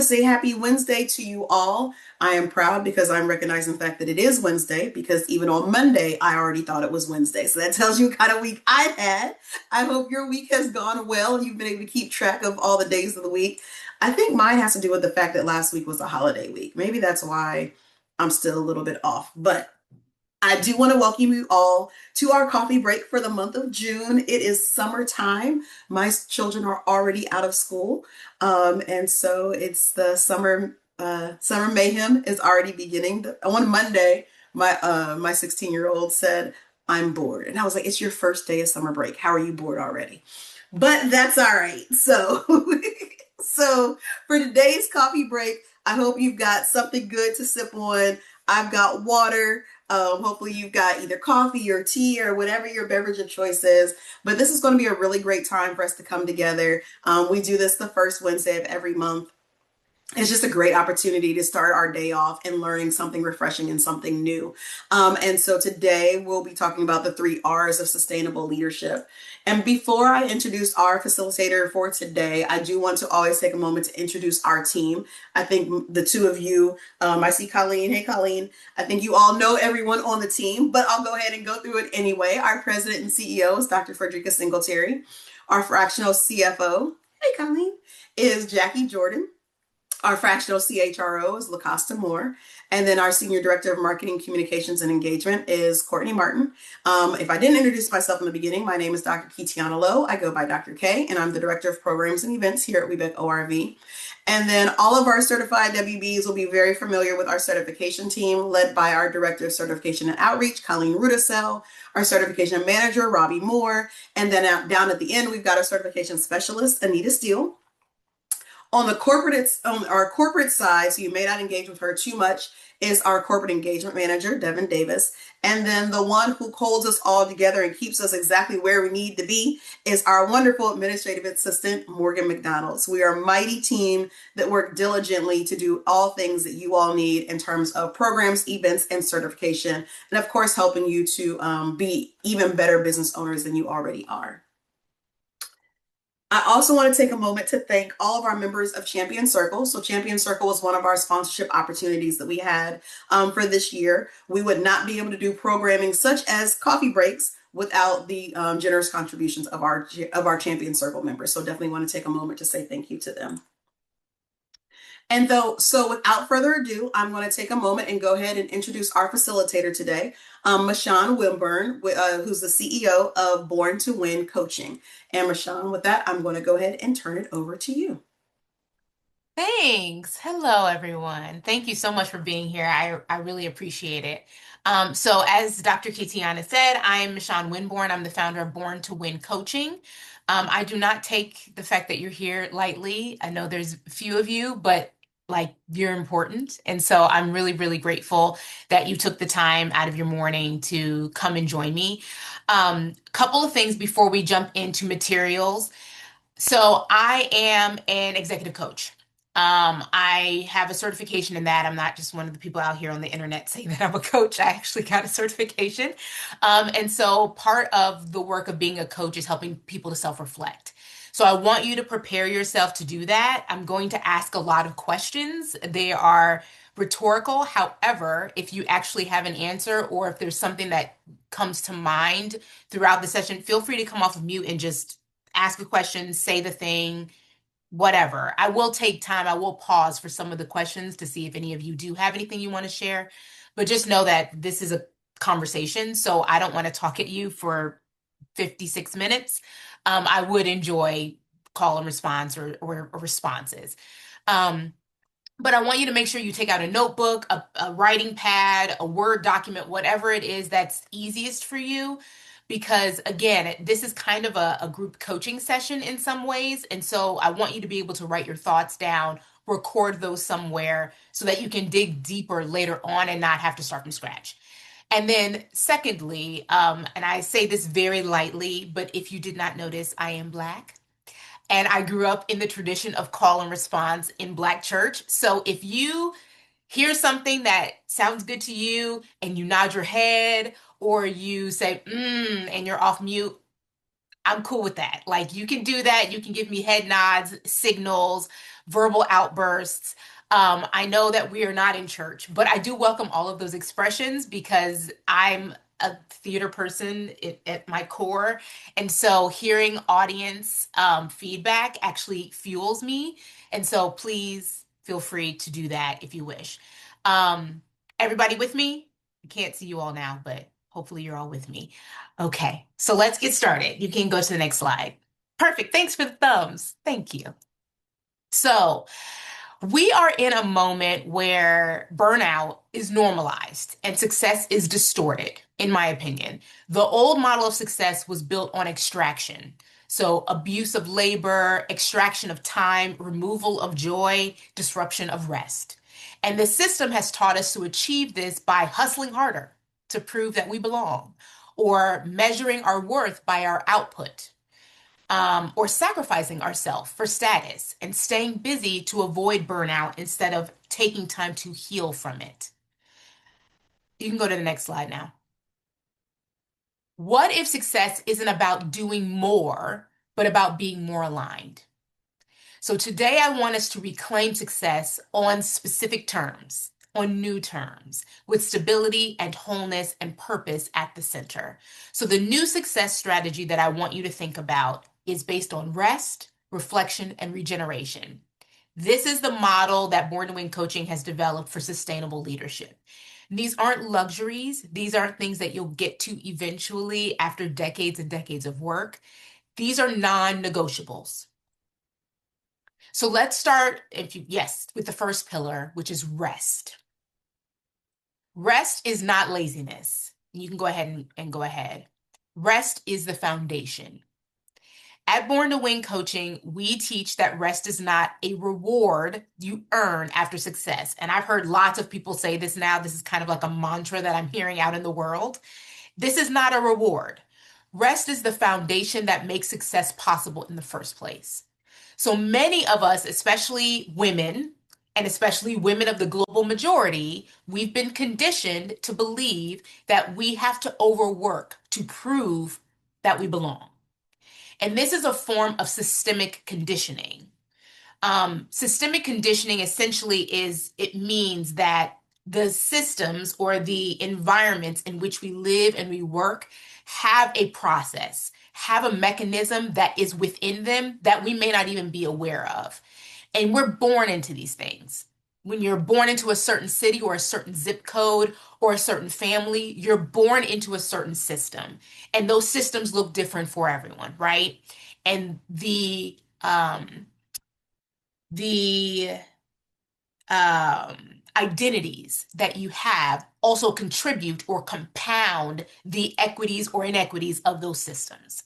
say happy Wednesday to you all. I am proud because I'm recognizing the fact that it is Wednesday because even on Monday, I already thought it was Wednesday. So that tells you what kind of week I've had. I hope your week has gone well and you've been able to keep track of all the days of the week. I think mine has to do with the fact that last week was a holiday week. Maybe that's why I'm still a little bit off. But I do want to welcome you all to our coffee break for the month of June. It is summertime. My children are already out of school. And so it's the summer mayhem is already beginning. On Monday, my 16-year-old said, "I'm bored." And I was like, "It's your first day of summer break. How are you bored already?" But that's all right. So so for today's coffee break, I hope you've got something good to sip on. I've got water. Hopefully you've got either coffee or tea or whatever your beverage of choice is. But this is going to be a really great time for us to come together. We do this the first Wednesday of every month. It's just a great opportunity to start our day off and learning something refreshing and something new. And so today we'll be talking about the 3 R's of sustainable leadership. And before I introduce our facilitator for today, I do want to always take a moment to introduce our team. I think the two of you, I see Colleen. Hey, Colleen. I think you all know everyone on the team, but I'll go ahead and go through it anyway. Our president and CEO is Dr. Frederica Singletary. Our fractional CFO, hey, Colleen, is Jackie Jordan. Our fractional CHRO is LaCosta Moore. And then our Senior Director of Marketing, Communications, and Engagement is Courtney Martin. If I didn't introduce myself in the beginning, my name is Dr. Kitiana Lowe. I go by Dr. K, and I'm the Director of Programs and Events here at WBEC ORV. And then all of our certified WBs will be very familiar with our certification team, led by our Director of Certification and Outreach, Colleen Rudisell, our Certification Manager, Robbie Moore, and then down at the end, we've got our Certification Specialist, Anita Steele. On our corporate side, so you may not engage with her too much, is our corporate engagement manager, Devin Davis. And then the one who holds us all together and keeps us exactly where we need to be is our wonderful administrative assistant, Morgan McDonald. So we are a mighty team that work diligently to do all things that you all need in terms of programs, events, and certification. And of course, helping you to be even better business owners than you already are. I also want to take a moment to thank all of our members of Champion Circle. So Champion Circle is one of our sponsorship opportunities that we had for this year. We would not be able to do programming such as coffee breaks without the generous contributions of our Champion Circle members. So definitely want to take a moment to say thank you to them. So without further ado, I'm going to take a moment and go ahead and introduce our facilitator today, Mashawn Wilburn, who's the CEO of Born to Win Coaching. And Mashawn, with that, I'm going to go ahead and turn it over to you. Thanks. Hello, everyone. Thank you so much for being here. I really appreciate it. So as Dr. Kitiana said, I'm Michonne Winborn. I'm the founder of Born to Win Coaching. I do not take the fact that you're here lightly. I know there's a few of you, but like you're important. And so I'm really, really grateful that you took the time out of your morning to come and join me. Couple of things before we jump into materials. So I am an executive coach. I have a certification in that. I'm not just one of the people out here on the internet saying that I'm a coach. I actually got a certification. And so part of the work of being a coach is helping people to self-reflect. So I want you to prepare yourself to do that. I'm going to ask a lot of questions. They are rhetorical. However, if you actually have an answer or if there's something that comes to mind throughout the session, feel free to come off of mute and just ask a question, say the thing, whatever. I will take time. I will pause for some of the questions to see if any of you do have anything you want to share. But just know that this is a conversation, so I don't want to talk at you for 56 minutes. I would enjoy call and response or responses. But I want you to make sure you take out a notebook, a writing pad, a Word document, whatever it is that's easiest for you. Because again, this is kind of a group coaching session in some ways. And so I want you to be able to write your thoughts down, record those somewhere so that you can dig deeper later on and not have to start from scratch. And then secondly, and I say this very lightly, but if you did not notice, I am Black. And I grew up in the tradition of call and response in Black church. So if you hear something that sounds good to you and you nod your head or you say, and you're off mute, I'm cool with that. Like you can do that. You can give me head nods, signals, verbal outbursts. I know that we are not in church, but I do welcome all of those expressions because I'm a theater person at my core. And so hearing audience feedback actually fuels me. And so please feel free to do that if you wish. Um, Everybody with me? I can't see you all now, but hopefully you're all with me. Okay, so let's get started. You can go to the next slide. Perfect. Thanks for the thumbs. Thank you. So, we are in a moment where burnout is normalized and success is distorted, in my opinion. The old model of success was built on extraction. So, abuse of labor, extraction of time, removal of joy, disruption of rest. And the system has taught us to achieve this by hustling harder to prove that we belong, or measuring our worth by our output, or sacrificing ourselves for status and staying busy to avoid burnout instead of taking time to heal from it. You can go to the next slide now. What if success isn't about doing more, but about being more aligned? So today I want us to reclaim success on specific terms, on new terms, with stability and wholeness and purpose at the center. So the new success strategy that I want you to think about is based on rest, reflection, and regeneration. This is the model that Born to Win Coaching has developed for sustainable leadership. These aren't luxuries. These aren't things that you'll get to eventually after decades and decades of work. These are non-negotiables. So let's start, yes, with the first pillar, which is rest. Rest is not laziness. You can go ahead and go ahead. Rest is the foundation. At Born to Win Coaching, we teach that rest is not a reward you earn after success. And I've heard lots of people say this now. This is kind of like a mantra that I'm hearing out in the world. This is not a reward. Rest is the foundation that makes success possible in the first place. So many of us, especially women, and especially women of the global majority, we've been conditioned to believe that we have to overwork to prove that we belong. And this is a form of systemic conditioning. Systemic conditioning essentially it means that the systems or the environments in which we live and we work have a process, have a mechanism that is within them that we may not even be aware of. And we're born into these things. When you're born into a certain city or a certain zip code or a certain family, you're born into a certain system. And those systems look different for everyone, right? And the identities that you have also contribute or compound the equities or inequities of those systems.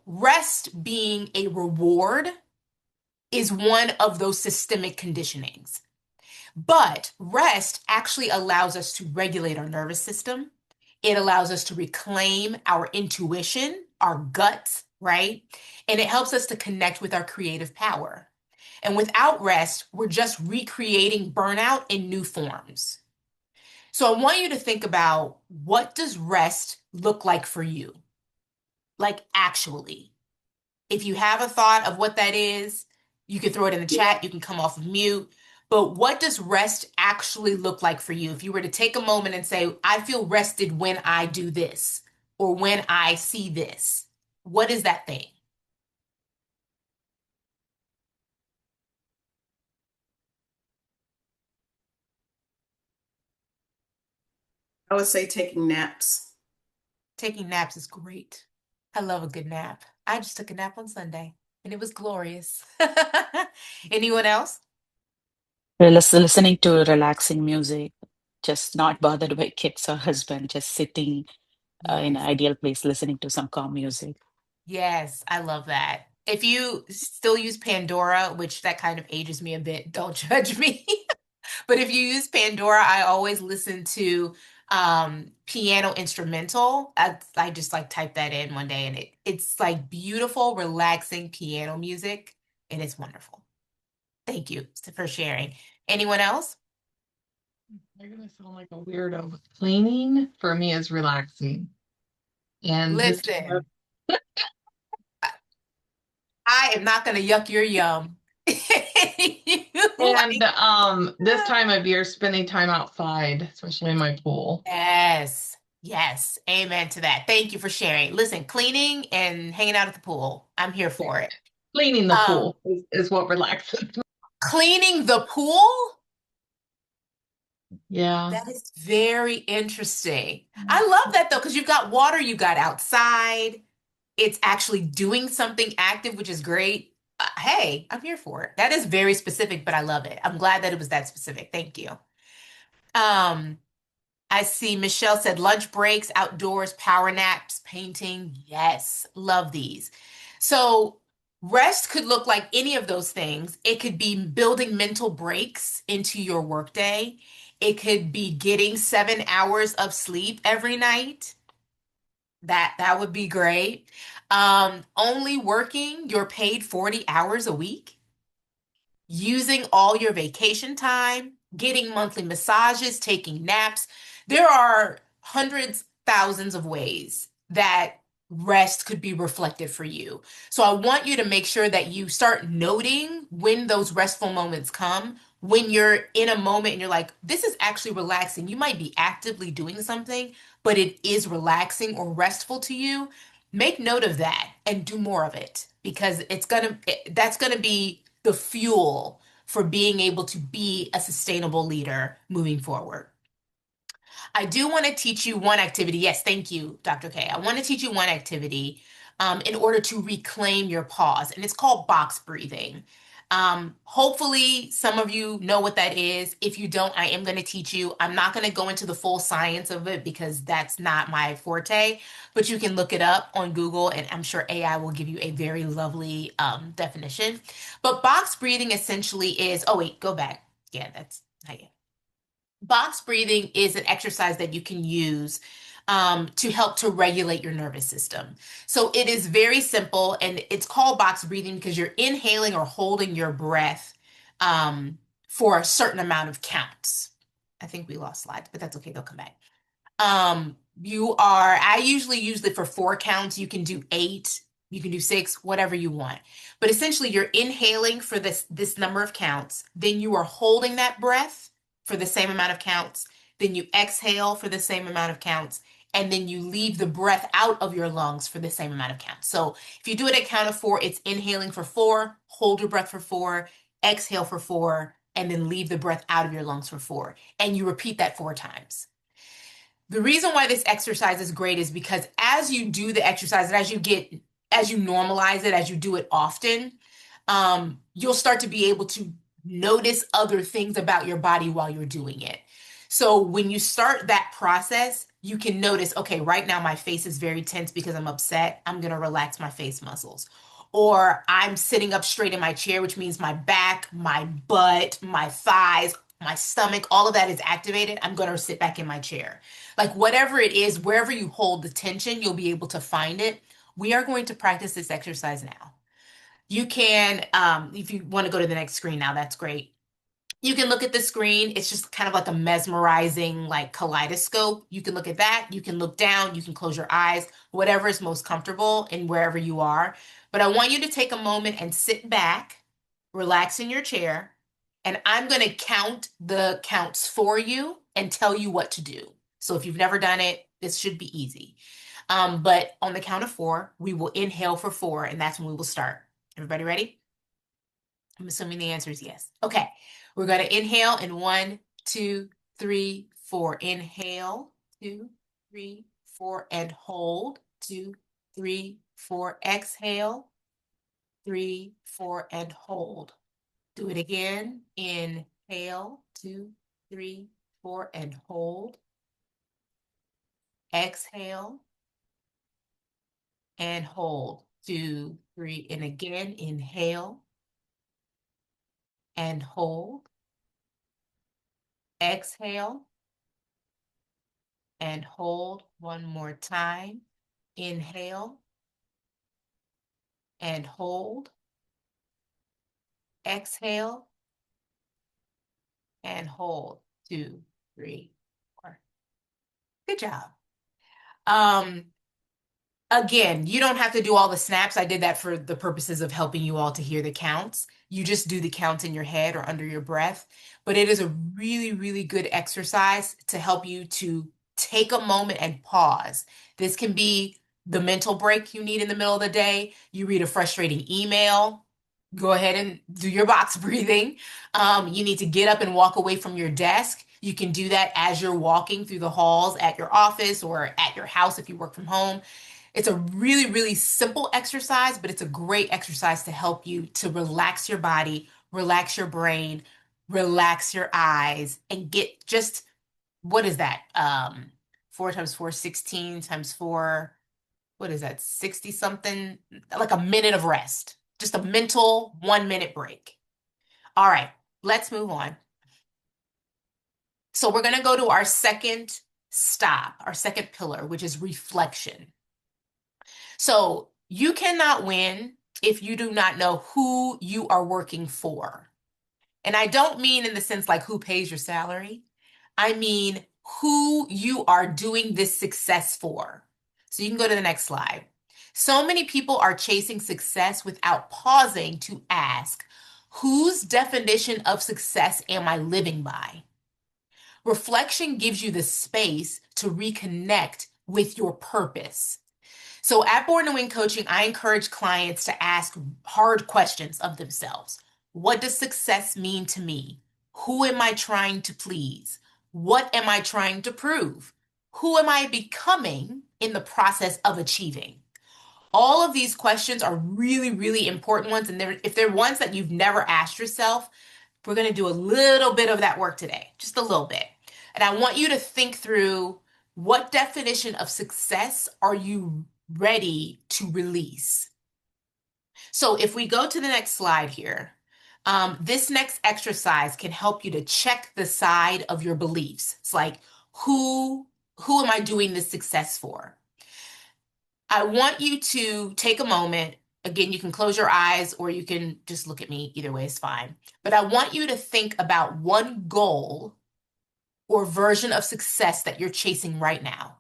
Rest being a reward is one of those systemic conditionings. But rest actually allows us to regulate our nervous system. It allows us to reclaim our intuition, our guts, right? And it helps us to connect with our creative power. And without rest, we're just recreating burnout in new forms. So I want you to think about, what does rest look like for you? Like, actually. If you have a thought of what that is, you can throw it in the chat, you can come off of mute. But what does rest actually look like for you? If you were to take a moment and say, I feel rested when I do this, or when I see this, what is that thing? I would say taking naps. Taking naps is great. I love a good nap. I just took a nap on Sunday and it was glorious. Anyone else? Listening to relaxing music, just not bothered by kids or husband, just sitting in an Yes. ideal place, listening to some calm music. Yes, I love that. If you still use Pandora, which that kind of ages me a bit, don't judge me. But if you use Pandora, I always listen to piano instrumental. I just like typed that in one day and it's like beautiful, relaxing piano music, and it's wonderful. Thank you for sharing. Anyone else? You're gonna sound like a weirdo, but cleaning for me is relaxing. And this Listen, I am not going to yuck your yum. And Like, this time of year, spending time outside, especially in my pool. yes, yes, amen to that. Thank you for sharing. Listen, cleaning and hanging out at the pool, I'm here Yeah. for it. Cleaning the Um, pool is what relaxes. cleaning the pool? Yeah. That is very interesting. I love that though, because you've got water, you got outside. It's actually doing something active, which is great. Hey, I'm here for it. That is very specific, but I love it. I'm glad that it was that specific. Thank you. Um, I see Michelle said lunch breaks, outdoors, power naps, painting. Yes, love these. So, rest could look like any of those things. It could be building mental breaks into your workday. It could be getting 7 hours of sleep every night. That would be great. Only working your paid 40 hours a week, using all your vacation time, getting monthly massages, taking naps. There are hundreds, thousands of ways that rest could be reflected for you. So I want you to make sure that you start noting when those restful moments come. When you're in a moment and you're like, this is actually relaxing. You might be actively doing something, but it is relaxing or restful to you. Make note of that and do more of it because that's gonna be the fuel for being able to be a sustainable leader moving forward. I do want to teach you one activity. Yes, thank you, Dr. K. I want to teach you one activity in order to reclaim your pause, and it's called box breathing. Hopefully, some of you know what that is. If you don't, I am going to teach you. I'm not going to go into the full science of it because that's not my forte, but you can look it up on Google, and I'm sure AI will give you a very lovely definition. But box breathing essentially is, oh, wait, go back. Yeah, that's not yet. Box breathing is an exercise that you can use to help to regulate your nervous system. So it is very simple, and it's called box breathing because you're inhaling or holding your breath for a certain amount of counts. I think we lost slides, but that's okay. They'll come back. I usually use it for 4 counts. You can do 8, you can do 6, whatever you want. But essentially, you're inhaling for this number of counts, then you are holding that breath for the same amount of counts, then you exhale for the same amount of counts, and then you leave the breath out of your lungs for the same amount of counts. So if you do it at count of 4, it's inhaling for 4, hold your breath for 4, exhale for 4, and then leave the breath out of your lungs for 4. And you repeat that 4 times. The reason why this exercise is great is because as you do the exercise and as you normalize it, as you do it often, you'll start to be able to notice other things about your body while you're doing it. So when you start that process, you can notice, okay, right now my face is very tense because I'm upset. I'm going to relax my face muscles. Or I'm sitting up straight in my chair, which means my back, my butt, my thighs, my stomach, all of that is activated. I'm going to sit back in my chair. Like whatever it is, wherever you hold the tension, you'll be able to find it. We are going to practice this exercise now. You can, if you want to go to the next screen now, that's great. You can look at the screen. It's just kind of like a mesmerizing, like kaleidoscope. You can look at that. You can look down. You can close your eyes, whatever is most comfortable and wherever you are. But I want you to take a moment and sit back, relax in your chair, and I'm going to count the counts for you and tell you what to do. So if you've never done it, this should be easy. But on the count of 4, we will inhale for 4, and that's when we will start. Everybody ready? I'm assuming the answer is yes. Okay, we're going to inhale in 1, 2, 3, 4. Inhale, 2, 3, 4, and hold. 2, 3, 4. Exhale, 3, 4, and hold. Do it again. Inhale, 2, 3, 4, and hold. Exhale and hold. 2, 3, and again, inhale and hold. Exhale and hold one more time. Inhale and hold. Exhale and hold. 2, 3, 4. Good job. Um, Again, you don't have to do all the snaps. I did that for the purposes of helping you all to hear the counts. You just do the counts in your head or under your breath. But it is a really, really good exercise to help you to take a moment and pause. This can be the mental break you need in the middle of the day. You read a frustrating email, go ahead and do your box breathing. You need to get up and walk away from your desk. You can do that as you're walking through the halls at your office or at your house if you work from home. It's a really, really simple exercise, but it's a great exercise to help you to relax your body, relax your brain, relax your eyes, and get just, what is that? 4 times 4, 16 times 4, what is that? 60 something, like a minute of rest, just a mental 1 minute break. All right, let's move on. So we're going to go to our second stop, our second pillar, which is reflection. So you cannot win if you do not know who you are working for. And I don't mean in the sense like who pays your salary. I mean who you are doing this success for. So you can go to the next slide. So many people are chasing success without pausing to ask, whose definition of success am I living by? Reflection gives you the space to reconnect with your purpose. So at Born to Win Coaching, I encourage clients to ask hard questions of themselves. What does success mean to me? Who am I trying to please? What am I trying to prove? Who am I becoming in the process of achieving? All of these questions are really, really important ones. And if they're ones that you've never asked yourself, we're going to do a little bit of that work today, just a little bit. And I want you to think through, what definition of success are you ready to release? So if we go to the next slide here, this next exercise can help you to check the side of your beliefs. It's like, who am I doing this success for? I want you to take a moment. Again, you can close your eyes or you can just look at me. Either way is fine. But I want you to think about one goal or version of success that you're chasing right now.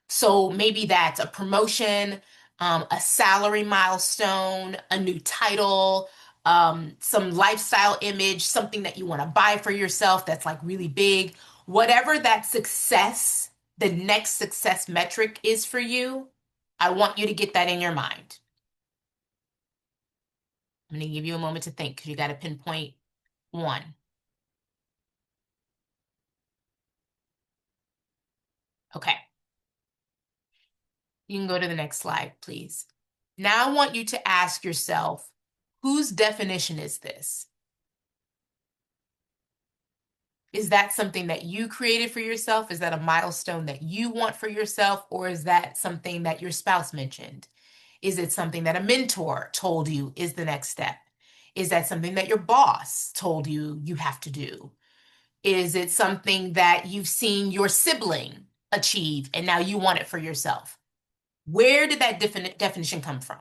So maybe that's a promotion, a salary milestone, a new title, some lifestyle image, something that you want to buy for yourself that's like really big. Whatever that success, the next success metric is for you, I want you to get that in your mind. I'm going to give you a moment to think because you got to pinpoint one. Okay. You can go to the next slide, please. Now I want you to ask yourself, whose definition is this? Is that something that you created for yourself? Is that a milestone that you want for yourself? Or is that something that your spouse mentioned? Is it something that a mentor told you is the next step? Is that something that your boss told you you have to do? Is it something that you've seen your sibling achieve and now you want it for yourself? Where did that definition come from?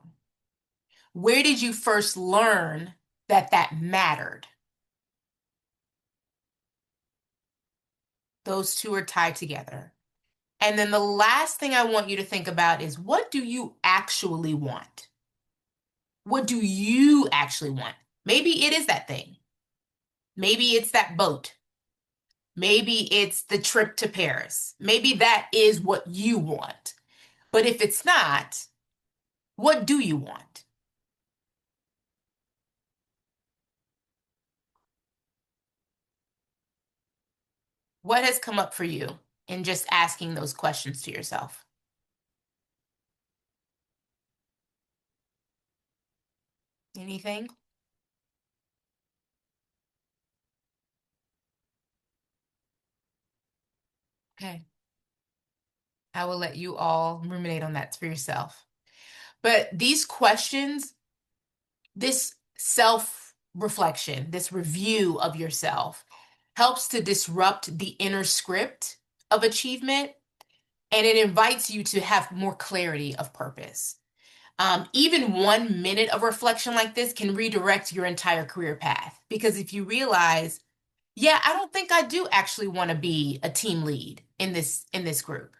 Where did you first learn that that mattered? Those two are tied together. And then the last thing I want you to think about is, what do you actually want? What do you actually want? Maybe it is that thing. Maybe it's that boat. Maybe it's the trip to Paris. Maybe that is what you want. But if it's not, what do you want? What has come up for you in just asking those questions to yourself? Anything? Okay. I will let you all ruminate on that for yourself. But these questions, this self-reflection, this review of yourself helps to disrupt the inner script of achievement, and it invites you to have more clarity of purpose. Even 1 minute of reflection like this can redirect your entire career path. Because if you realize, yeah, I don't think I do actually want to be a team lead in this group.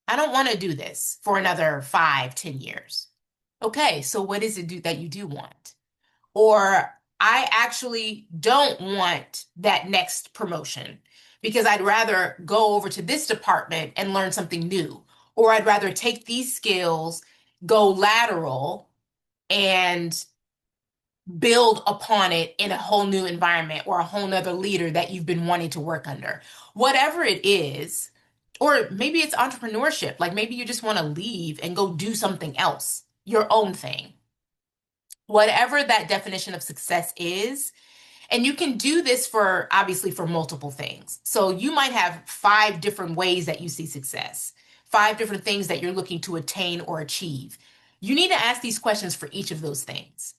I don't want to do this for another 5, 10 years. Okay, so what is it that you do want? Or I actually don't want that next promotion because I'd rather go over to this department and learn something new. Or I'd rather take these skills, go lateral, and build upon it in a whole new environment or a whole nother leader that you've been wanting to work under. Whatever it is, or maybe it's entrepreneurship. Like maybe you just want to leave and go do something else, your own thing. Whatever that definition of success is, and you can do this for obviously for multiple things. So you might have 5 different ways that you see success, 5 different things that you're looking to attain or achieve. You need to ask these questions for each of those things.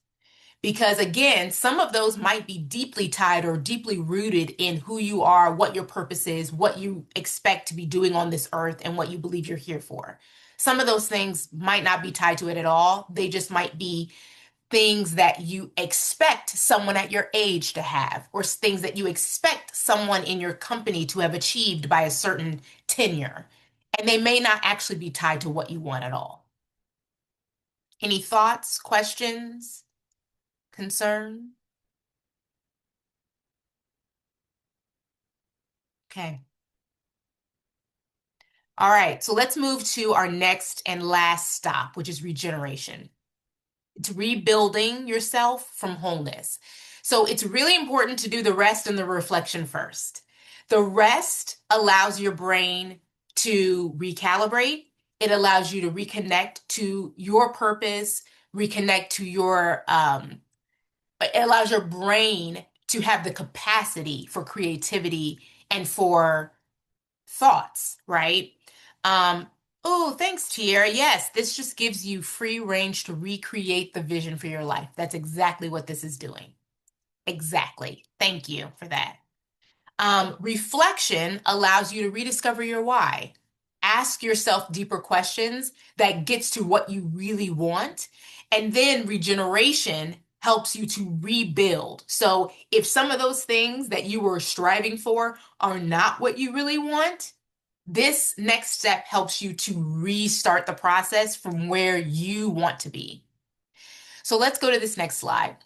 Because again, some of those might be deeply tied or deeply rooted in who you are, what your purpose is, what you expect to be doing on this earth, and what you believe you're here for. Some of those things might not be tied to it at all. They just might be things that you expect someone at your age to have, or things that you expect someone in your company to have achieved by a certain tenure. And they may not actually be tied to what you want at all. Any thoughts, questions, concern? Okay. All right, so let's move to our next and last stop, which is regeneration. It's rebuilding yourself from wholeness. So it's really important to do the rest and the reflection first. The rest allows your brain to recalibrate. It allows you to reconnect to your purpose, reconnect to it allows your brain to have the capacity for creativity and for thoughts, right? Oh, thanks, Tiara. Yes, this just gives you free range to recreate the vision for your life. That's exactly what this is doing. Exactly. Thank you for that. Reflection allows you to rediscover your why. Ask yourself deeper questions that gets to what you really want. And then regeneration helps you to rebuild. So if some of those things that you were striving for are not what you really want, this next step helps you to restart the process from where you want to be. So let's go to this next slide.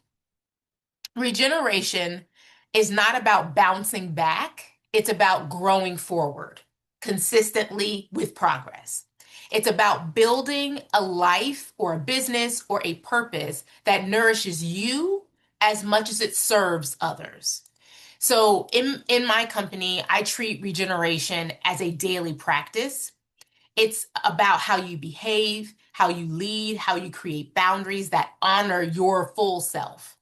Regeneration is not about bouncing back, it's about growing forward consistently with progress. It's about building a life or a business or a purpose that nourishes you as much as it serves others. So in my company, I treat regeneration as a daily practice. It's about how you behave, how you lead, how you create boundaries that honor your full self.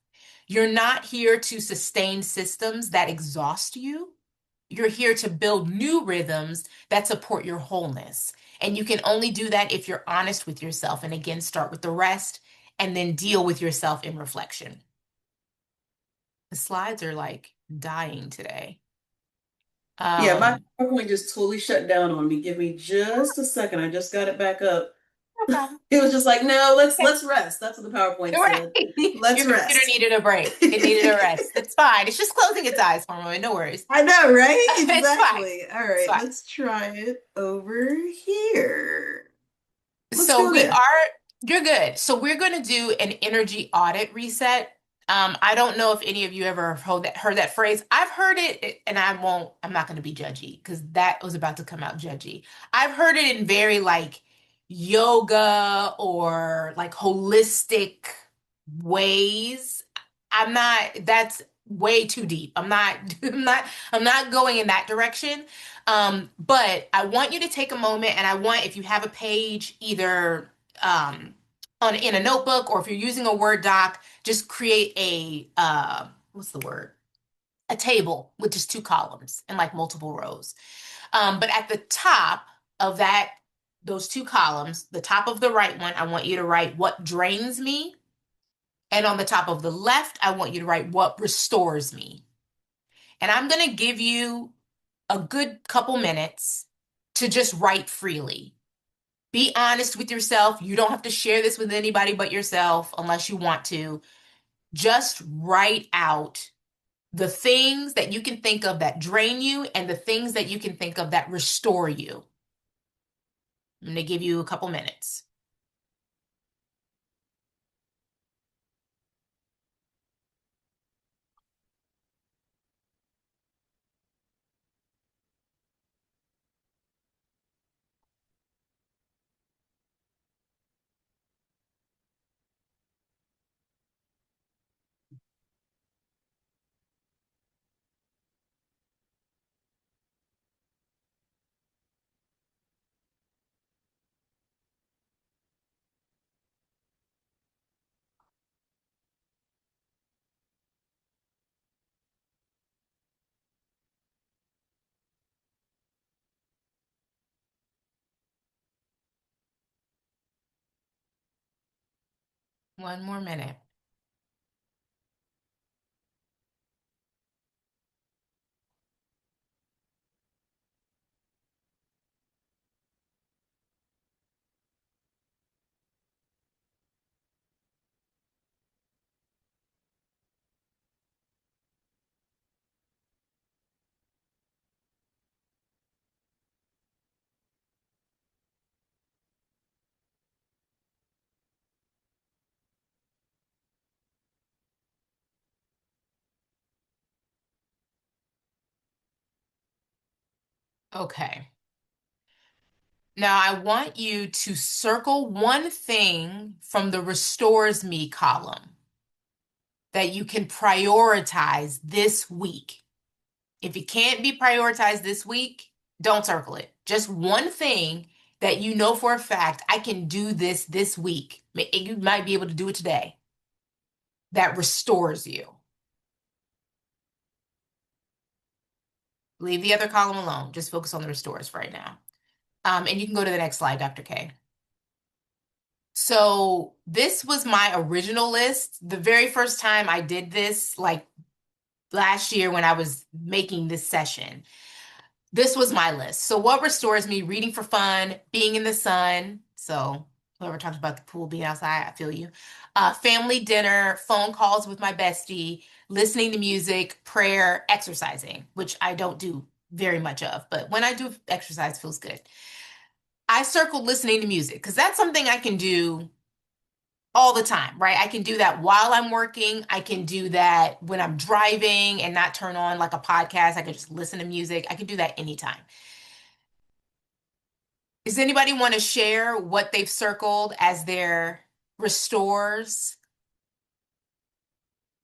You're not here to sustain systems that exhaust you. You're here to build new rhythms that support your wholeness. And you can only do that if you're honest with yourself. And again, start with the rest and then deal with yourself in reflection. The slides are like dying today. Yeah, my PowerPoint just totally shut down on me. Give me just a second. I just got it back up. No problem. It was just like, no, let's Okay. rest. That's what the PowerPoint Right. said. Let's Your computer rest. needed a break. It needed a rest. It's fine. It's just closing its eyes for a moment. No worries. I know, right? It's fine. Exactly. All It's right, fine. let's try it over here. Let's So go there. you're good. So we're going to do an energy audit reset. I don't know if any of you ever heard that phrase. I've heard it, and I'm not going to be judgy because that was about to come out judgy. I've heard it in very like yoga or like holistic ways. That's way too deep. I'm not going in that direction. But I want you to take a moment and I want, if you have a page, either in a notebook or if you're using a Word doc, just create what's the word? A table with just 2 columns and like multiple rows. But at the top of those 2 columns, the top of the right one, I want you to write what drains me. And on the top of the left, I want you to write what restores me. And I'm going to give you a good couple minutes to just write freely. Be honest with yourself. You don't have to share this with anybody but yourself unless you want to. Just write out the things that you can think of that drain you and the things that you can think of that restore you. I'm going to give you a couple minutes. One more minute. Okay. Now I want you to circle one thing from the Restores Me column that you can prioritize this week. If it can't be prioritized this week, don't circle it. Just one thing that you know for a fact, I can do this week. You might be able to do it today. That restores you. Leave the other column alone. Just focus on the restores for right now. And you can go to the next slide, Dr. K. So this was my original list. The very first time I did this, like last year when I was making this session, this was my list. So what restores me? Reading for fun, being in the sun. So whoever talks about the pool being outside, I feel you. Family dinner, phone calls with my bestie, listening to music, prayer, exercising, which I don't do very much of, but when I do exercise, it feels good. I circled listening to music because that's something I can do all the time, right? I can do that while I'm working. I can do that when I'm driving and not turn on like a podcast. I can just listen to music. I can do that anytime. Does anybody want to share what they've circled as their restores?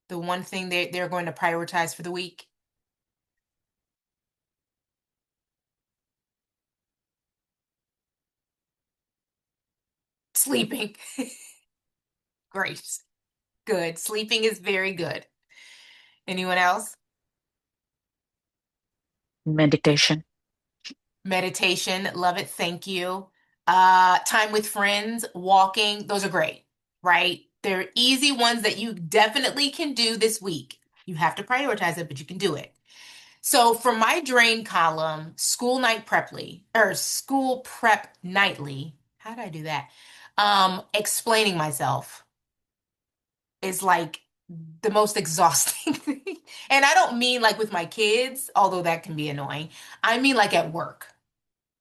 The one thing they're going to prioritize for the week? Sleeping. Great. Good. Sleeping is very good. Anyone else? Meditation. Meditation, love it. Thank you. Time with friends, walking, those are great, right? They're easy ones that you definitely can do this week. You have to prioritize it, but you can do it. So for my drain column, school prep nightly. How did I do that? Explaining myself is like the most exhausting thing. And I don't mean like with my kids, although that can be annoying. I mean like at work.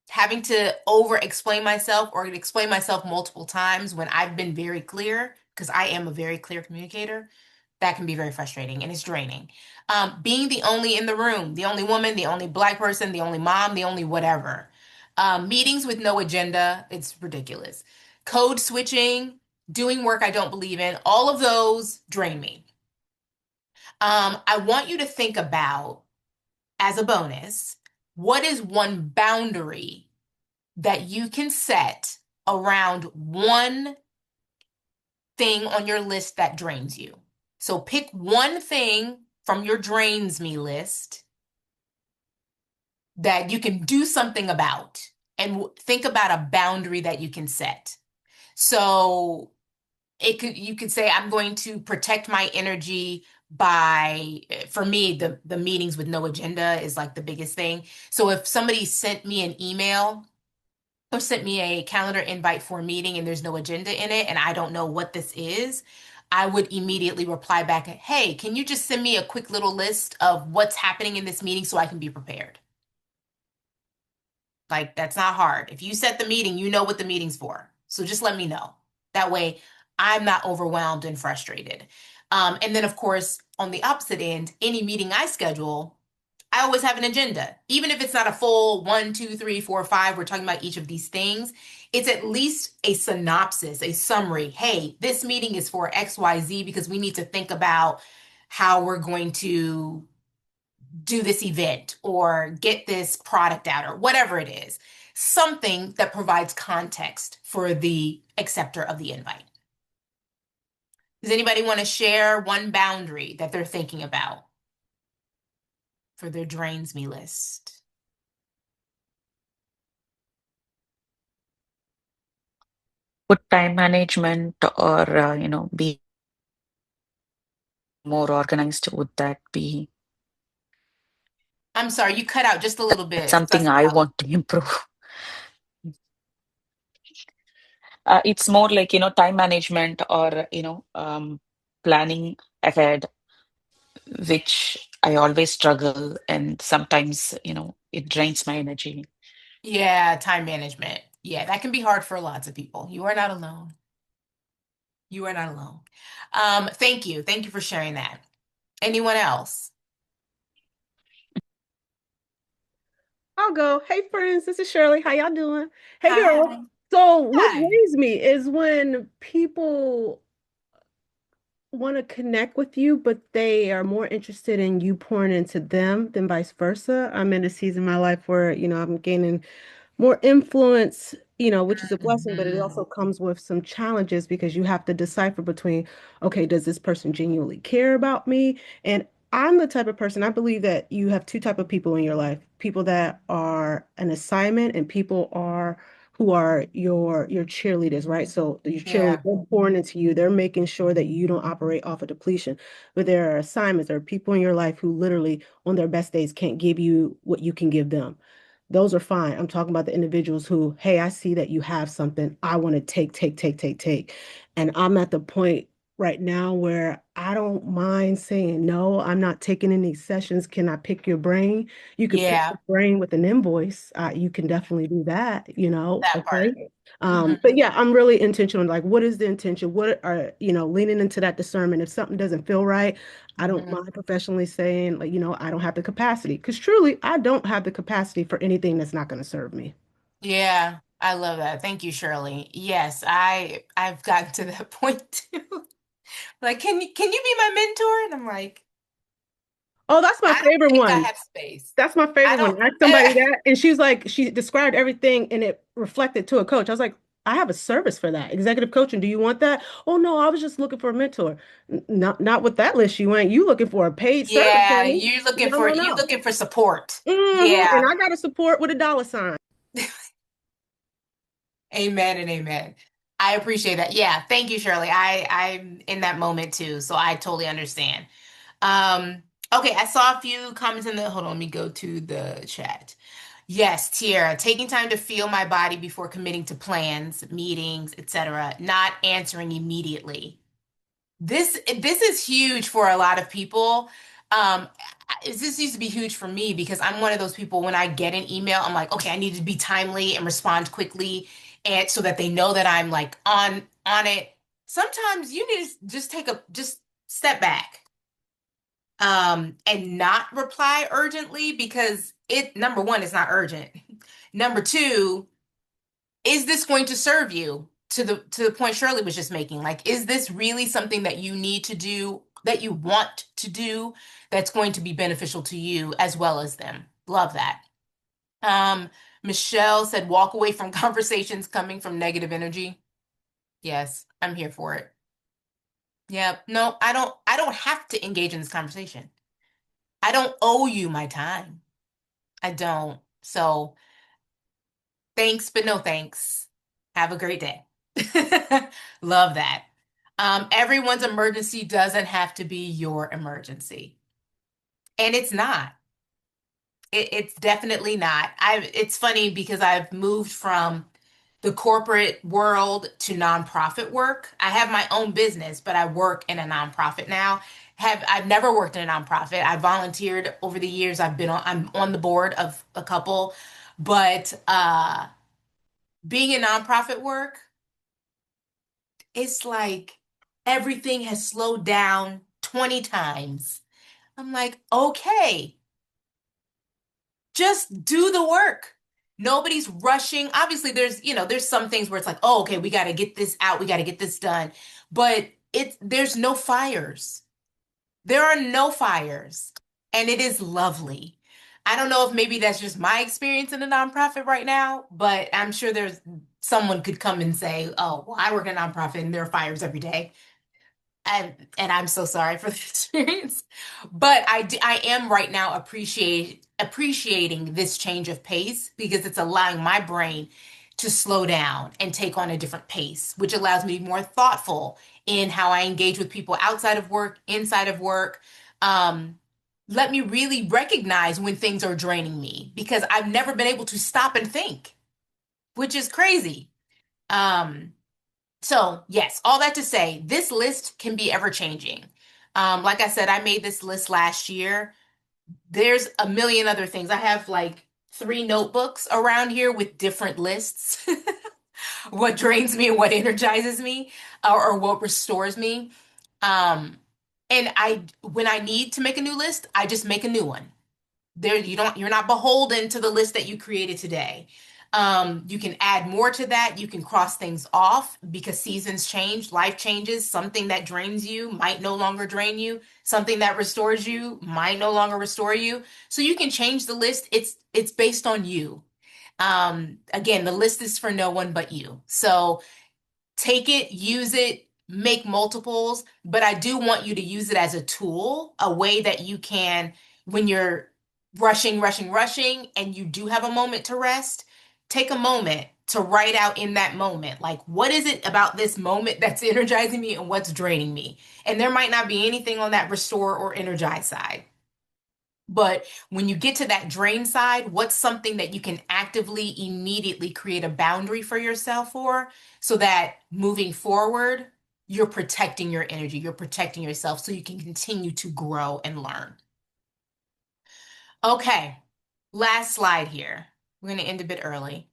Having to over explain myself or explain myself multiple times when I've been very clear, because I am a very clear communicator, that can be very frustrating and it's draining. Being the only in the room, the only woman, the only Black person, the only mom, the only whatever. Meetings with no agenda, it's ridiculous. Code switching, doing work I don't believe in, all of those drain me. I want you to think about, as a bonus, what is one boundary that you can set around one thing on your list that drains you. So pick one thing from your drains me list that you can do something about and think about a boundary that you can set. So you could say, I'm going to protect my energy by, for me, the meetings with no agenda is like the biggest thing. So if somebody sent me an email or sent me a calendar invite for a meeting and there's no agenda in it and I don't know what this is, I would immediately reply back, hey, can you just send me a quick little list of what's happening in this meeting so I can be prepared? Like, that's not hard. If you set the meeting, you know what the meeting's for. So just let me know. That way, I'm not overwhelmed and frustrated. And then, of course, on the opposite end, any meeting I schedule, I always have an agenda. Even if it's not a full 1, 2, 3, 4, 5, we're talking about each of these things, it's at least a synopsis, a summary. Hey, this meeting is for XYZ because we need to think about how we're going to do this event or get this product out or whatever it is. Something that provides context for the acceptor of the invite. Does anybody want to share one boundary that they're thinking about for their drains me list? Would time management or, be more organized, would that be I'm sorry, you cut out just a little bit, something Dr. I Valley. want to improve? It's more like, time management or, planning ahead, which I always struggle, and sometimes, it drains my energy. Yeah, time management. Yeah, that can be hard for lots of people. You are not alone. You are not alone. Thank you. Thank you for sharing that. Anyone else? I'll go. Hey friends, this is Shirley. How y'all doing? Hey girl. Hi. So what Hi. worries me is when people want to connect with you, but they are more interested in you pouring into them than vice versa. I'm in a season of my life where, I'm gaining more influence, which is a blessing, but it Mhm. also comes with some challenges because you have to decipher between, okay, does this person genuinely care about me? And I'm the type of person, I believe that you have two type of people in your life, people that are an assignment and people are who are your cheerleaders, right? So your cheerleaders, Yeah. they're pouring into you, they're making sure that you don't operate off of depletion. But there are assignments, there are people in your life who literally on their best days can't give you what you can give them. Those are fine. I'm talking about the individuals who, hey, I see that you have something. I want to take, take, take, take, take. And I'm at the point right now where I don't mind saying, no, I'm not taking any sessions. Can I pick your brain? You could pick the Yeah, brain with an invoice. You can definitely do that, that part. okay. Hmm. But yeah, I'm really intentional. Like, what is the intention? What are, leaning into that discernment. If something doesn't feel right, I don't Hmm. mind professionally saying, like, I don't have the capacity. Because truly, I don't have the capacity for anything that's not going to serve me. Yeah, I love that. Thank you, Shirley. Yes, I've gotten to that point too. Like, can you be my mentor? And I'm like, Oh, that's my I don't favorite think I one. have space. That's my I favorite don't. one. I asked somebody that, and she's like, she described everything and it reflected to a coach. I was like, I have a service for that. Executive coaching. Do you want that? Oh no, I was just looking for a mentor. Not with that list you went. You looking for a paid service, Yeah, honey. No, no, you no. looking for support. And Yeah. I got to support with a dollar sign. Amen and amen. I appreciate that. Yeah, thank you, Shirley. I'm in that moment too, so I totally understand. Um, okay, I saw a few comments in the, hold on, let me go to the chat. Yes, Tiara, taking time to feel my body before committing to plans, meetings, etc., not answering immediately. This is huge for a lot of people. This used to be huge for me because I'm one of those people when I get an email, I'm like, okay, I need to be timely and respond quickly and so that they know that I'm like on it. Sometimes you need to just step back and not reply urgently because it number one, it's not urgent. Number two, is this going to serve you to the point Shirley was just making? Like, is this really something that you need to do, that you want to do, that's going to be beneficial to you as well as them? Love that. Um, Michelle said, walk away from conversations coming from negative energy. Yes, I'm here for it. Yeah, no, I don't have to engage in this conversation. I don't owe you my time. I don't. So thanks, but no thanks. Have a great day. Love that. Everyone's emergency doesn't have to be your emergency. And it's not. It's definitely not. It's funny because I've moved from the corporate world to nonprofit work. I have my own business, but I work in a nonprofit now. I've never worked in a nonprofit. I volunteered over the years. I'm on the board of a couple, But being in nonprofit work, it's like everything has slowed down 20 times. I'm like, okay, just do the work. Nobody's rushing. Obviously, there's some things where it's like, oh, okay, we got to get this out, we got to get this done. But there's no fires. There are no fires, and it is lovely. I don't know if maybe that's just my experience in a nonprofit right now, but I'm sure there's someone could come and say, "Oh, well, I work in a nonprofit and there are fires every day." And I'm so sorry for the experience, but I am right now appreciating this change of pace because it's allowing my brain to slow down and take on a different pace, which allows me to be more thoughtful in how I engage with people outside of work, inside of work. Um, Let me really recognize when things are draining me because I've never been able to stop and think, which is crazy. Um, so, yes, all that to say, this list can be ever changing. Like I said, I made this list last year. There's a million other things. I have like 3 notebooks around here with different lists. What drains me and what energizes me, or what restores me. Um, and when I need to make a new list, I just make a new one. You're not beholden to the list that you created today. You can add more to that. You can cross things off because seasons change, life changes. Something that drains you might no longer drain you. Something that restores you might no longer restore you. So you can change the list. It's based on you. Again, the list is for no one but you. So take it, use it, make multiples, but I do want you to use it as a tool, a way that you can, when you're rushing, and you do have a moment to rest, take a moment to write out in that moment, like, what is it about this moment that's energizing me and what's draining me? And there might not be anything on that restore or energize side. But when you get to that drain side, what's something that you can actively, immediately create a boundary for yourself for so that moving forward, you're protecting your energy, you're protecting yourself so you can continue to grow and learn. Okay, last slide here. We're going to end a bit early.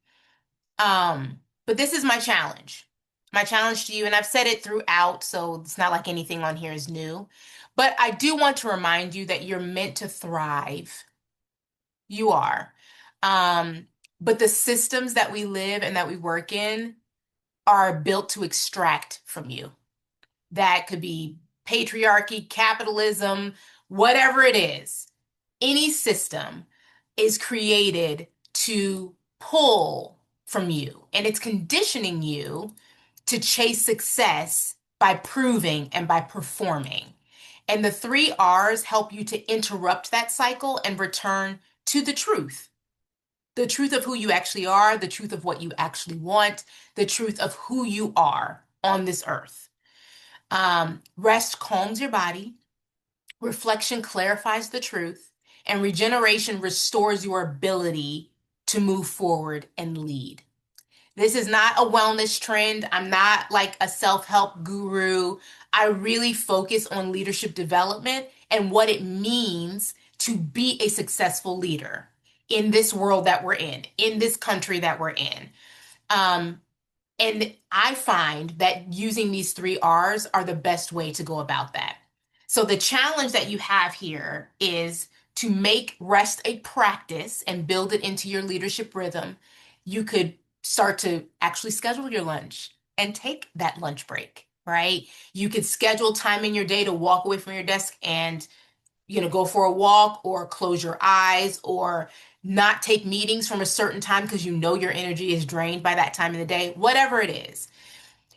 But this is my challenge. My challenge to you, and I've said it throughout, so it's not like anything on here is new. But I do want to remind you that you're meant to thrive. You are. Um, but the systems that we live and that we work in are built to extract from you. That could be patriarchy, capitalism, whatever it is. Any system is created to pull from you, and it's conditioning you to chase success by proving and by performing. And the 3 R's help you to interrupt that cycle and return to the truth of who you actually are, the truth of what you actually want, the truth of who you are on this earth. Rest calms your body, reflection clarifies the truth, and regeneration restores your ability to move forward and lead. This is not a wellness trend. I'm not like a self-help guru. I really focus on leadership development and what it means to be a successful leader in this world that we're in this country that we're in. Um, and I find that using these 3 R's are the best way to go about that. So the challenge that you have here is to make rest a practice and build it into your leadership rhythm. You could start to actually schedule your lunch and take that lunch break, right? You could schedule time in your day to walk away from your desk and go for a walk or close your eyes or not take meetings from a certain time because you know your energy is drained by that time of the day. Whatever it is,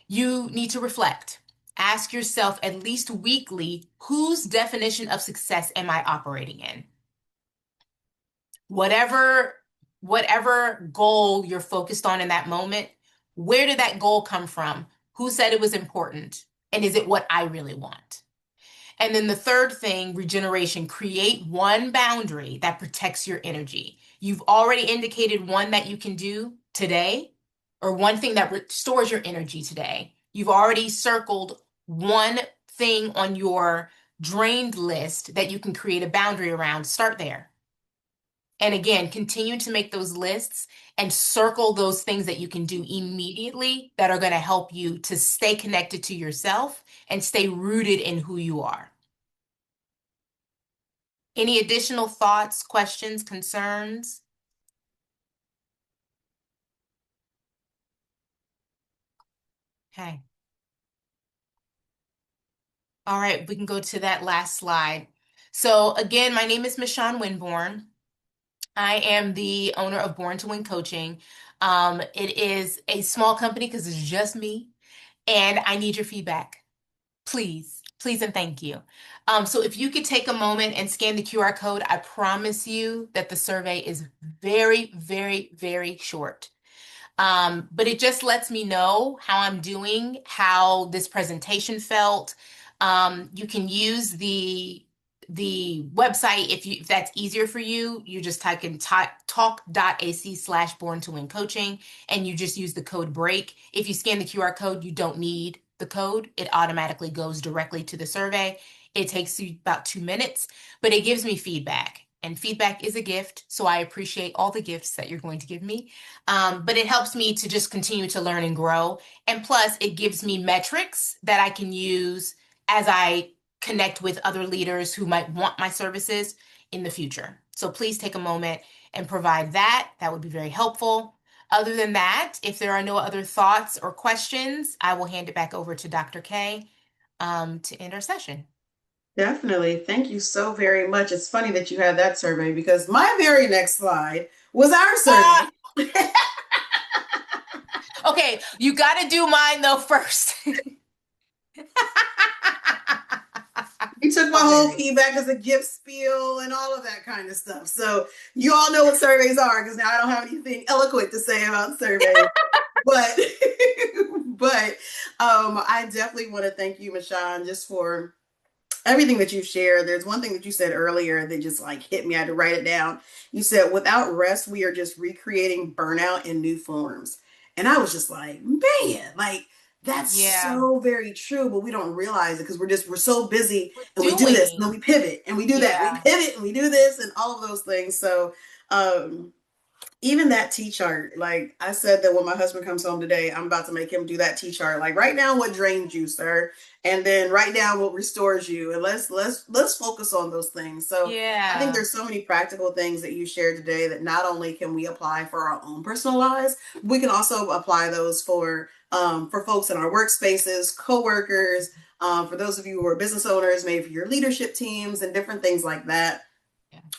you need to reflect. Ask yourself at least weekly, whose definition of success am I operating in? Whatever goal you're focused on in that moment, where did that goal come from? Who said it was important? And is it what I really want? And then the third thing, regeneration, create one boundary that protects your energy. You've already indicated one that you can do today, or one thing that restores your energy today. You've already circled one thing on your drained list that you can create a boundary around. Start there. And again, continue to make those lists and circle those things that you can do immediately that are going to help you to stay connected to yourself and stay rooted in who you are. Any additional thoughts, questions, concerns? Okay. All right, we can go to that last slide. So again, my name is Michonne Winborn. I am the owner of Born to Win Coaching. It is a small company because it's just me, and I need your feedback. Please, please, and thank you. So if you could take a moment and scan the QR code, I promise you that the survey is very, very, very short. But it just lets me know how I'm doing, how this presentation felt. You can use the website if that's easier for you. You just type in talk.ac/born to win coaching, and you just use the code BREAK. If you scan the QR code, you don't need the code. It automatically goes directly to the survey. It takes you about 2 minutes, but it gives me feedback. And feedback is a gift, so I appreciate all the gifts that you're going to give me. But it helps me to just continue to learn and grow. And plus, it gives me metrics that I can use as I connect with other leaders who might want my services in the future. So please take a moment and provide that. That would be very helpful. Other than that, if there are no other thoughts or questions, I will hand it back over to Dr. K to end our session. Definitely. Thank you so very much. It's funny that you had that survey because my very next slide was our survey. Okay, you got to do mine though first. You took my whole feedback as a gift spiel and all of that kind of stuff. So you all know what surveys are because now I don't have anything eloquent to say about surveys. but I definitely want to thank you, Michonne, just for everything that you shared. There's one thing that you said earlier that just like hit me. I had to write it down. You said, without rest, we are just recreating burnout in new forms. And I was just like, man, like that's so very true, but we don't realize it because we're so busy and we do this and then we pivot and we do that. We pivot and we do this and all of those things. So even that T-chart, like I said that when my husband comes home today, I'm about to make him do that T-chart. Like write down what drains you, sir, and then write down what restores you, and let's focus on those things. So I think there's so many practical things that you shared today that not only can we apply for our own personal lives, we can also apply those for folks in our workspaces, coworkers, for those of you who are business owners, maybe for your leadership teams and different things like that,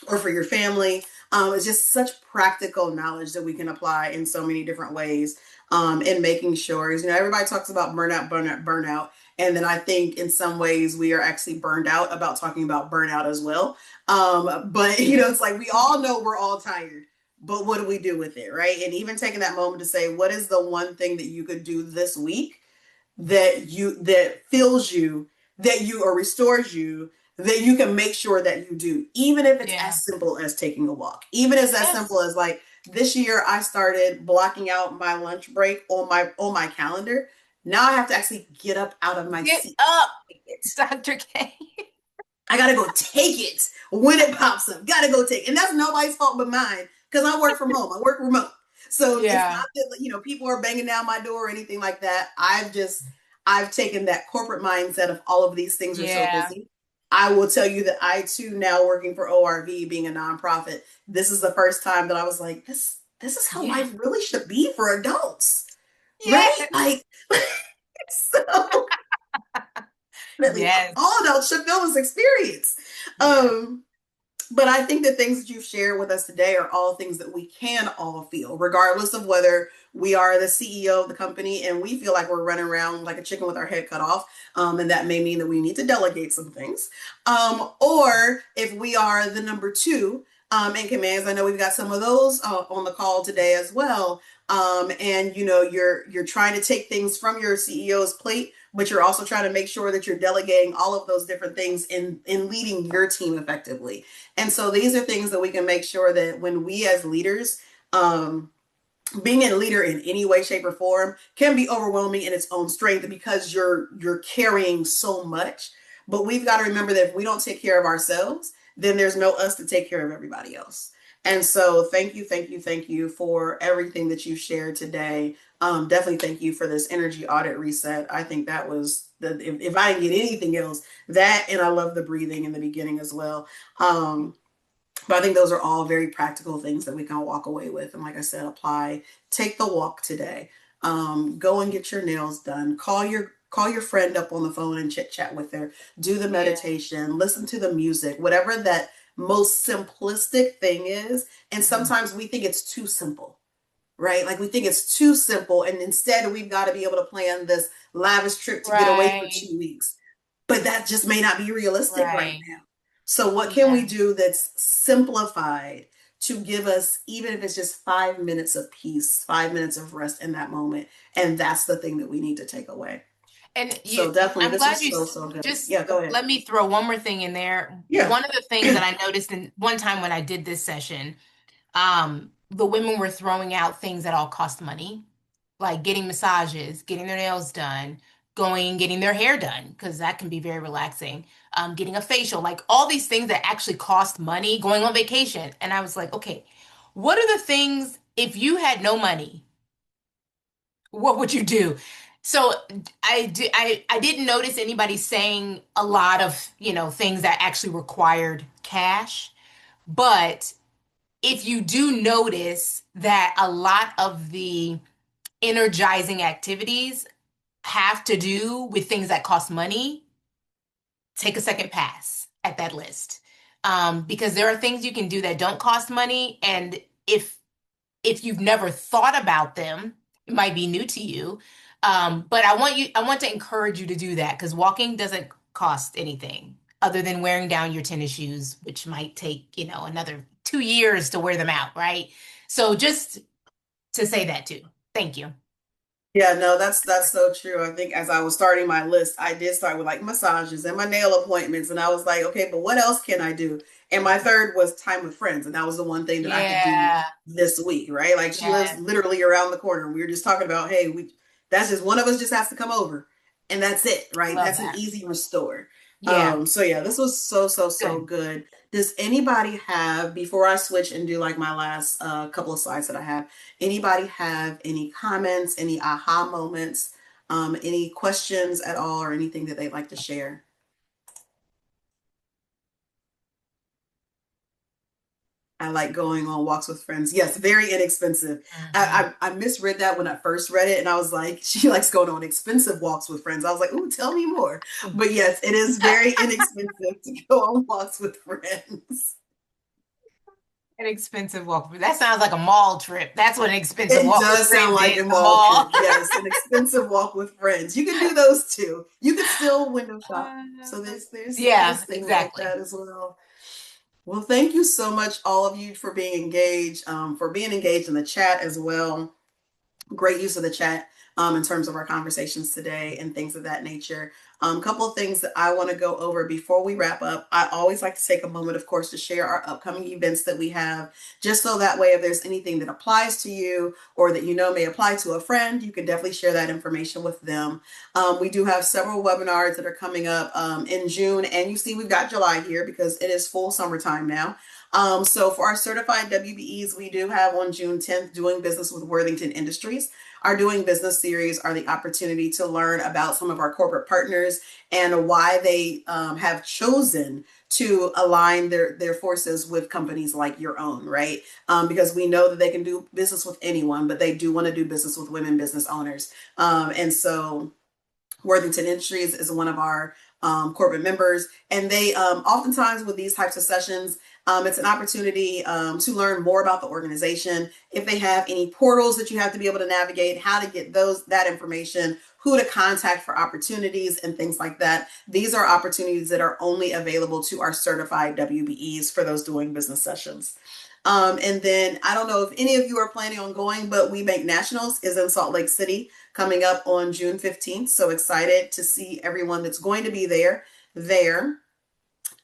or for your family. It's just such practical knowledge that we can apply in so many different ways, in making sure, everybody talks about burnout. And then I think in some ways we are actually burned out about talking about burnout as well. But it's like, we all know we're all tired, but what do we do with it? Right. And even taking that moment to say, what is the one thing that you could do this week that fills you, or restores you, that you can make sure that you do, even if it's as simple as taking a walk, even as simple as like this year I started blocking out my lunch break on my calendar. Now I have to actually get up out of my seat. Dr. K. I gotta go take it when it pops up. Gotta go take it. And that's nobody's fault but mine because I work from home. I work remote. So it's not that, people are banging down my door or anything like that. I've taken that corporate mindset of all of these things are so busy. I will tell you that I too, now working for ORV, being a nonprofit, this is the first time that I was like, this is how life really should be for adults. Right? Like, so all adults should feel this experience. But I think the things that you've shared with us today are all things that we can all feel, regardless of whether we are the CEO of the company and we feel like we're running around like a chicken with our head cut off. And that may mean that we need to delegate some things. Or if we are the number two in commands, I know we've got some of those on the call today as well. And you're trying to take things from your CEO's plate, but you're also trying to make sure that you're delegating all of those different things in leading your team effectively. And so these are things that we can make sure that when we as leaders, being a leader in any way, shape, or form can be overwhelming in its own strength because you're carrying so much. But we've got to remember that if we don't take care of ourselves, then there's no us to take care of everybody else. And so thank you for everything that you shared today. Definitely thank you for this energy audit reset. I think that was if I didn't get anything else, that, and I love the breathing in the beginning as well. But I think those are all very practical things that we can walk away with. And like I said, apply, take the walk today. Go and get your nails done. Call your friend up on the phone and chit chat with her. Do the Yeah. meditation, listen to the music, whatever that most simplistic thing is. And sometimes we think it's too simple, right? Like we think it's too simple. And instead we've got to be able to plan this lavish trip to get away for Right. 2 weeks. But that just may not be realistic right Right. now. So what can we Yeah. do that's simplified to give us, even if it's just 5 minutes of peace, 5 minutes of rest in that moment? And that's the thing that we need to take away. And So definitely, I'm this glad was you so good. just Yeah, go ahead. let me throw one more thing in there. Yeah. One of the things that I noticed in one time when I did this session, the women were throwing out things that all cost money, like getting massages, getting their nails done, going and getting their hair done, because that can be very relaxing. Getting a facial, like all these things that actually cost money, going on vacation. And I was like, okay, what are the things if you had no money? What would you do? So I didn't notice anybody saying a lot of, things that actually required cash. But if you do notice that a lot of the energizing activities have to do with things that cost money, take a second pass at that list. Because there are things you can do that don't cost money. And if you've never thought about them, it might be new to you. But I want to encourage you to do that because walking doesn't cost anything other than wearing down your tennis shoes, which might take, another 2 years to wear them out, right? So just to say that too. Thank you. Yeah, no, that's so true. I think as I was starting my list, I did start with like massages and my nail appointments, and I was like, okay, but what else can I do? And my third was time with friends, and that was the one thing that I could do Yeah. this week, right? Like she lives Yes. literally around the corner. We were just talking about, hey, that's just one of us just has to come over, and that's it, right? Love That's an that. easy restore. Yeah. So yeah, this was so Good. good. Does anybody have, before I switch and do like my last couple of slides that I have, anybody have any comments, any aha moments, any questions at all, or anything that they'd like to share? I like going on walks with friends. Yes, very inexpensive. I misread that when I first read it, and I was like, she likes going on expensive walks with friends. I was like, ooh, tell me more. But yes, it is very inexpensive to go on walks with friends. An expensive walk. That sounds like a mall trip. That's what an expensive It walk with does sound friends like is, a the mall mall. trip. Yes, an expensive walk with friends. You can do those too. You can still window shop. So there's Yeah, things exactly. like that as well. Well, thank you so much, all of you, for being engaged, in the chat as well. Great use of the chat in terms of our conversations today and things of that nature. Couple of things that I want to go over before we wrap up. I always like to take a moment, of course, to share our upcoming events that we have, just so that way if there's anything that applies to you or that you know may apply to a friend, you can definitely share that information with them. We do have several webinars that are coming up in June, and you see we've got July here because it is full summertime now. So for our certified WBEs, we do have on June 10th, Doing Business with Worthington Industries. Our Doing Business series are the opportunity to learn about some of our corporate partners and why they have chosen to align their forces with companies like your own, right? Because we know that they can do business with anyone, but they do want to do business with women business owners. And so Worthington Industries is one of our corporate members, and they oftentimes with these types of sessions, it's an opportunity to learn more about the organization. If they have any portals that you have to be able to navigate, how to get that information, who to contact for opportunities and things like that. These are opportunities that are only available to our certified WBEs for those doing business sessions. And then I don't know if any of you are planning on going, but We Bank Nationals is in Salt Lake City coming up on June 15th. So excited to see everyone that's going to be there.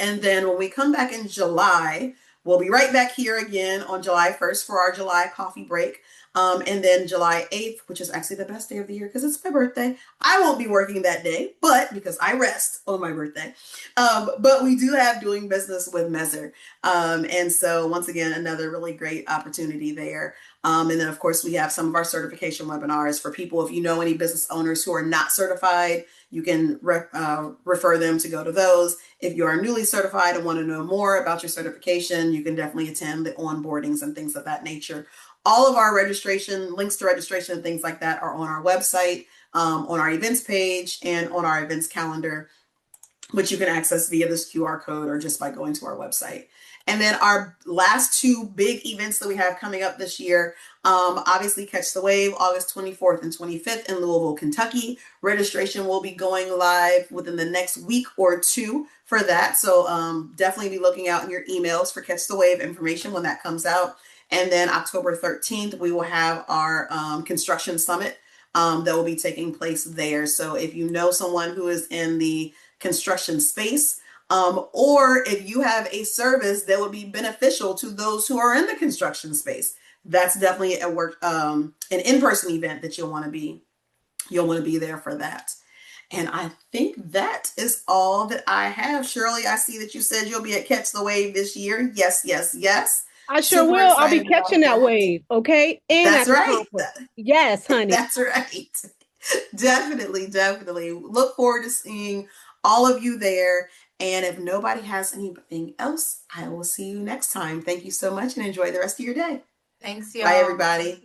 And then when we come back in July, we'll be right back here again on July 1st for our July coffee break. And then July 8th, which is actually the best day of the year because it's my birthday. I won't be working that day, but because I rest on my birthday. But we do have Doing Business with Messer. And so once again, another really great opportunity there. And then of course we have some of our certification webinars for people. If you know any business owners who are not certified, you can refer them to go to those. If you are newly certified and want to know more about your certification, you can definitely attend the onboardings and things of that nature. All of our registration, links to registration and things like that are on our website, on our events page, and on our events calendar, which you can access via this QR code or just by going to our website. And then our last two big events that we have coming up this year, obviously Catch the Wave, August 24th and 25th in Louisville, Kentucky. Registration will be going live within the next week or two for that. So definitely be looking out in your emails for Catch the Wave information when that comes out. And then October 13th, we will have our construction summit that will be taking place there. So if you know someone who is in the construction space, or if you have a service that would be beneficial to those who are in the construction space, that's definitely an in-person event that you'll want to be there for that. And I think that is all that I have. Shirley, I see that you said you'll be at Catch the Wave this year. Yes, yes, yes. I sure Super will. I'll be excited about catching that that. wave, okay? And That's at the right. conference. Yes, honey. That's right. Definitely, definitely. Look forward to seeing all of you there. And if nobody has anything else, I will see you next time. Thank you so much and enjoy the rest of your day. Thanks, Bye, y'all. everybody.